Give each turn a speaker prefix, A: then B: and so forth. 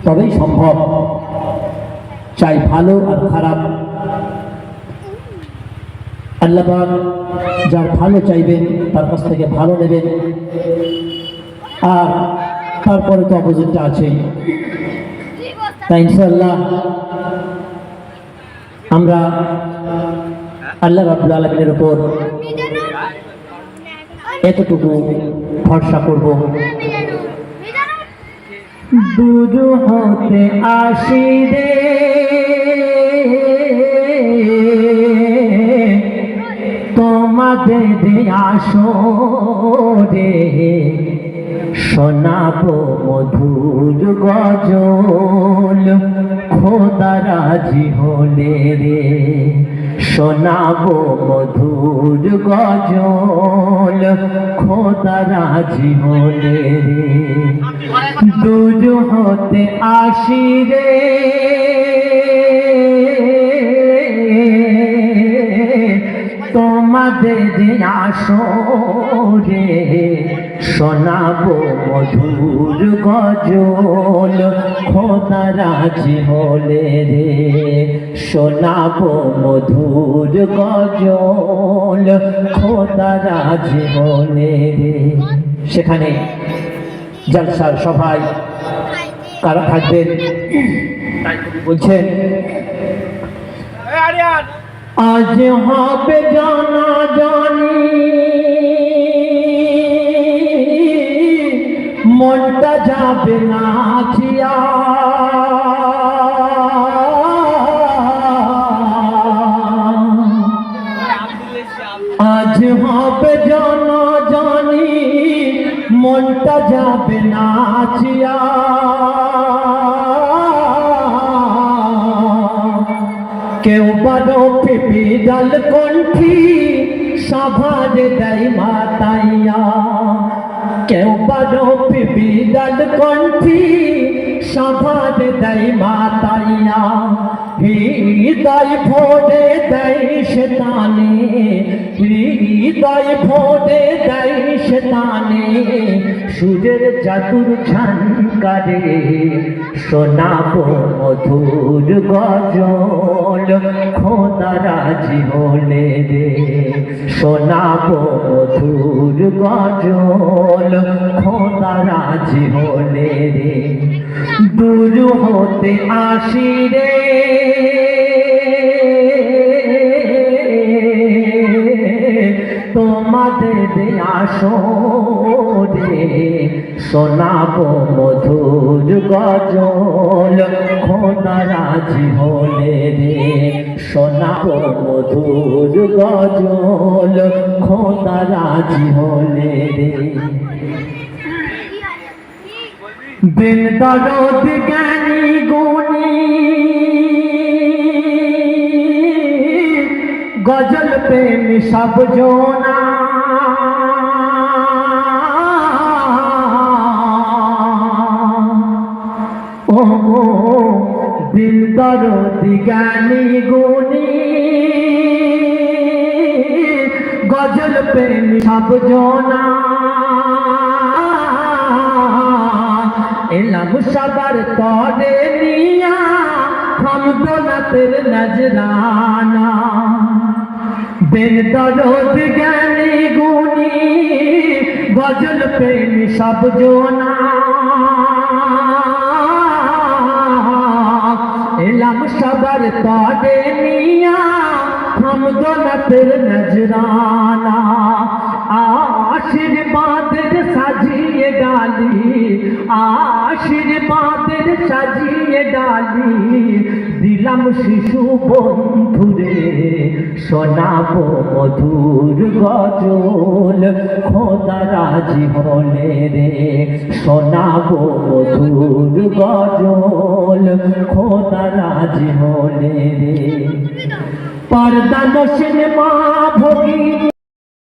A: তবেই সম্ভব। চাই ভালো আর খারাপ, আল্লাহ পাক যার ভালো চাইবেন তার কাছ থেকে ভালো নেবেন, আর তারপরে তো অপোজিটটা আছেই। তাই ইনশাআল্লাহ আমরা আল্লাহ রাব্বুল আলামিনের উপর এতটুকু ভরসা করব। দূর হতে আসি রে তোমাদের আসরে, শোনাবো মধুর গজল খোদা রাজি হলে রে, শোনাবো মধুর গজল খোদা রাজি হলে রে। দূর হতে আসি রে তোমাদের আসরে, শোনাবো মধুর গজল খোদা রাজি হলে রে, শোনাবো মধুর গজল খোদা রাজি হলে রে। সেখানে জলসার সভায় কারা থাকবেন বলছেন, আজ হবে জানাজানি মনটা যাবে না খিয়া, আজ হবে জানাজানি মনটা যাবে না খিয়া, কেউ বারো পিপি ডাল কণ্ঠী সভার দেয় মাতাইয়া, কেউ বারো পিপি ডাল কণ্ঠী সভার দেয় মাতাইয়া, হৃদয় ভোরে দেয় শয়তানে, হৃদয় ভোরে দেয় শয়তানে, সুরের জাদুর ঝানকারে, শোনাবো মধুর গজল খোদা রাজি হলে রে, শোনাবো মধুর গজল খোদা রাজি হলে রে। দূর হতে আসি রে তোমাদের আসরে, শোনাবো মধুর গজল খোদা রাজি হলে রে, শোনাবো মধুর গজল খোদা রাজি হলে রে। দিন দরদ জ্ঞানী গুণী গজল প্রেমী সব জোনা, ও দিল দরদ জ্ঞানী গুণী গজল প্রেমী সব জোনা, এলাম সবার তরে নিয়া হামদোলাতের নজরানা, দিল দরদ জ্ঞানী গুণী গজল প্রেমী সব জোনা, এলাম সবার তরে নিয়া হামদোলাতের নজরানা, আশীর্বাদের সাজিয়ে ডালি, আশীর্বাদের সাজিয়ে ডালি, দিলাম শিশু বন্ধুরে, শোনাবো মধুর গজল খোদা রাজি হলে রে, শোনাবো মধুর গজল খোদা রাজি হলে রে। পর্দা নশীন মা ভোগী